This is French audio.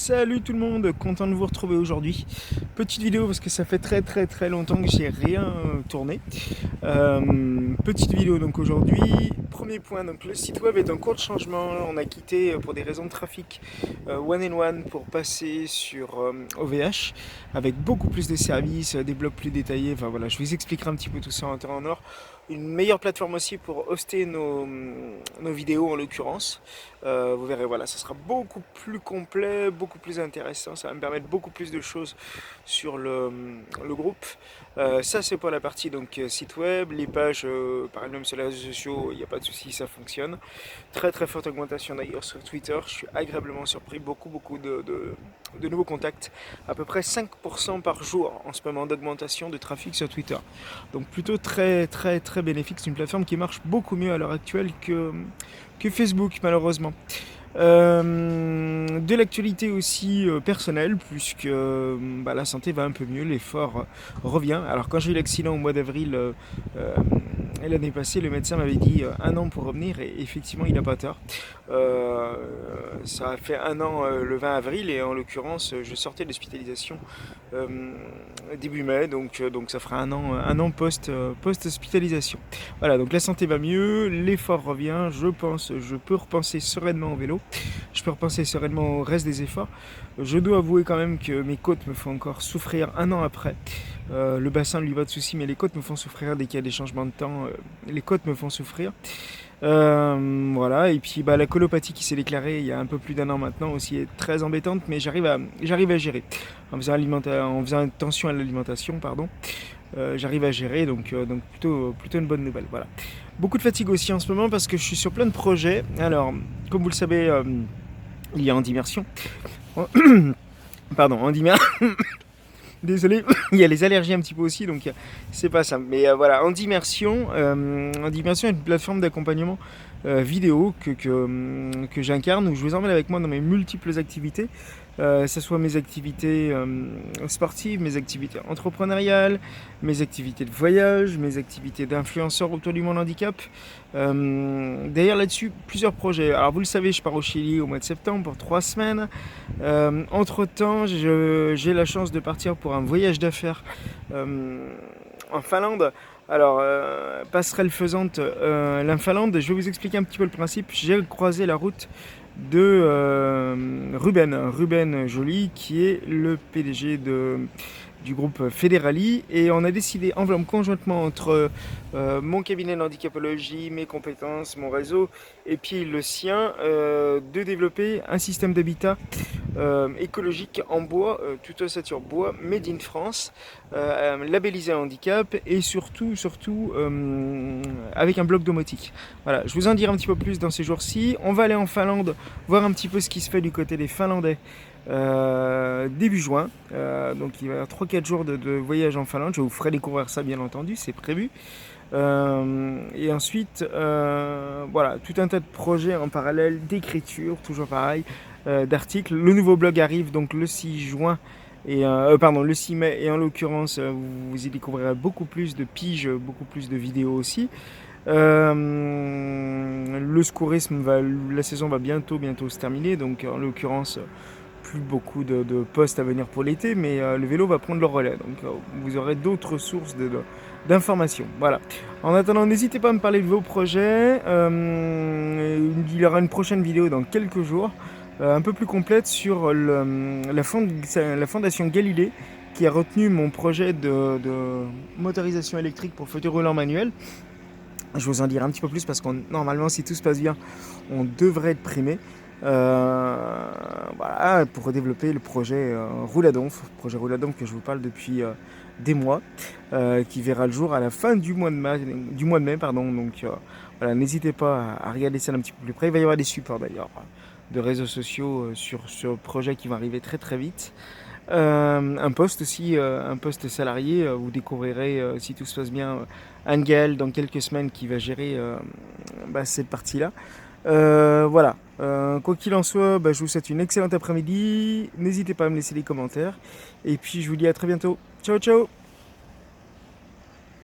Salut tout le monde, content de vous retrouver aujourd'hui. Petite vidéo parce que ça fait très longtemps que j'ai rien tourné. Petite vidéo donc aujourd'hui. Premier point, donc le site web est en cours de changement. On a quitté pour des raisons de trafic One and One pour passer sur OVH avec beaucoup plus de services, des blogs plus détaillés. Enfin voilà, je vous expliquerai un petit peu tout ça en temps en or. Une meilleure plateforme aussi pour hoster nos vidéos en l'occurrence. Vous verrez, voilà, ça sera beaucoup plus complet, beaucoup plus intéressant. Ça va me permettre beaucoup plus de choses sur le groupe. Ça, c'est pour la partie donc site web, les pages, par exemple sur les réseaux sociaux, il n'y a pas de souci, ça fonctionne. Très forte augmentation d'ailleurs sur Twitter. Je suis agréablement surpris, beaucoup de nouveaux contacts, à peu près 5% par jour en ce moment d'augmentation de trafic sur Twitter. Donc plutôt très bénéfique. C'est une plateforme qui marche beaucoup mieux à l'heure actuelle que Facebook malheureusement. De l'actualité aussi personnelle, puisque la santé va un peu mieux, l'effort revient. Alors quand j'ai eu l'accident au mois d'avril l'année passée, le médecin m'avait dit un an pour revenir, et effectivement il n'a pas tort. Ça a fait un an le 20 avril, et en l'occurrence je sortais de l'hospitalisation début mai, donc ça fera un an post-hospitalisation. Voilà, donc la santé va mieux, l'effort revient, je peux repenser sereinement au vélo, je peux repenser sereinement au reste des efforts. Je dois avouer quand même que mes côtes me font encore souffrir un an après. Le bassin lui va de soucis, mais les côtes me font souffrir dès qu'il y a des changements de temps. Les côtes me font souffrir. Voilà, et puis la colopathie qui s'est déclarée il y a un peu plus d'un an maintenant aussi est très embêtante, mais j'arrive à gérer. En faisant attention à l'alimentation, pardon. J'arrive à gérer, donc plutôt une bonne nouvelle. Voilà. Beaucoup de fatigue aussi en ce moment parce que je suis sur plein de projets. Alors, comme vous le savez, il y a Andimersion. Pardon, Andimersion. Désolé, il y a les allergies un petit peu aussi, donc c'est pas ça. Mais voilà, Andimersion est une plateforme d'accompagnement vidéo que j'incarne, où je vous emmène avec moi dans mes multiples activités. Que ce soit mes activités sportives, mes activités entrepreneuriales, mes activités de voyage, mes activités d'influenceur autour du monde handicap. D'ailleurs là-dessus, plusieurs projets. Alors vous le savez, je pars au Chili au mois de septembre pour 3 semaines. Entre-temps, j'ai la chance de partir pour un voyage d'affaires en Finlande. Alors, passerelle faisante, la Finlande, je vais vous expliquer un petit peu le principe. J'ai croisé la route de Ruben Joly, qui est le PDG du groupe Federali, et on a décidé ensemble conjointement entre mon cabinet d'handicapologie, mes compétences, mon réseau et puis le sien, de développer un système d'habitat écologique en bois, toute ossature bois, made in France, labellisé handicap, et surtout avec un bloc domotique. Voilà, je vous en dirai un petit peu plus dans ces jours-ci. On va aller en Finlande, voir un petit peu ce qui se fait du côté des Finlandais début juin. Donc il va y avoir 3-4 jours de voyage en Finlande. Je vous ferai découvrir ça bien entendu, c'est prévu. Et ensuite, voilà, tout un tas de projets en parallèle, d'écriture, toujours pareil, d'articles. Le nouveau blog arrive donc le 6 juin. Le 6 mai, et en l'occurrence vous y découvrirez beaucoup plus de piges, beaucoup plus de vidéos aussi. Le secourisme, la saison va bientôt se terminer, donc en l'occurrence plus beaucoup de postes à venir pour l'été, mais le vélo va prendre le relais, donc vous aurez d'autres sources d'informations. Voilà. En attendant, n'hésitez pas à me parler de vos projets. Il y aura une prochaine vidéo dans quelques jours, un peu plus complète sur la fondation Galilée, qui a retenu mon projet de motorisation électrique pour fauteuil roulant manuel. Je vous en dirai un petit peu plus parce que normalement, si tout se passe bien, on devrait être primé. Voilà, pour développer le projet Rouladonf, que je vous parle depuis des mois, qui verra le jour à la fin du mois de mai, pardon. Donc voilà, n'hésitez pas à regarder ça un petit peu plus près. Il va y avoir des supports d'ailleurs de réseaux sociaux sur ce projet qui va arriver très vite. Un poste aussi, un poste salarié. Vous découvrirez, si tout se passe bien, Anne-Gaëlle dans quelques semaines, qui va gérer cette partie-là. Voilà. Quoi qu'il en soit, je vous souhaite une excellente après-midi. N'hésitez pas à me laisser des commentaires. Et puis je vous dis à très bientôt. Ciao ciao.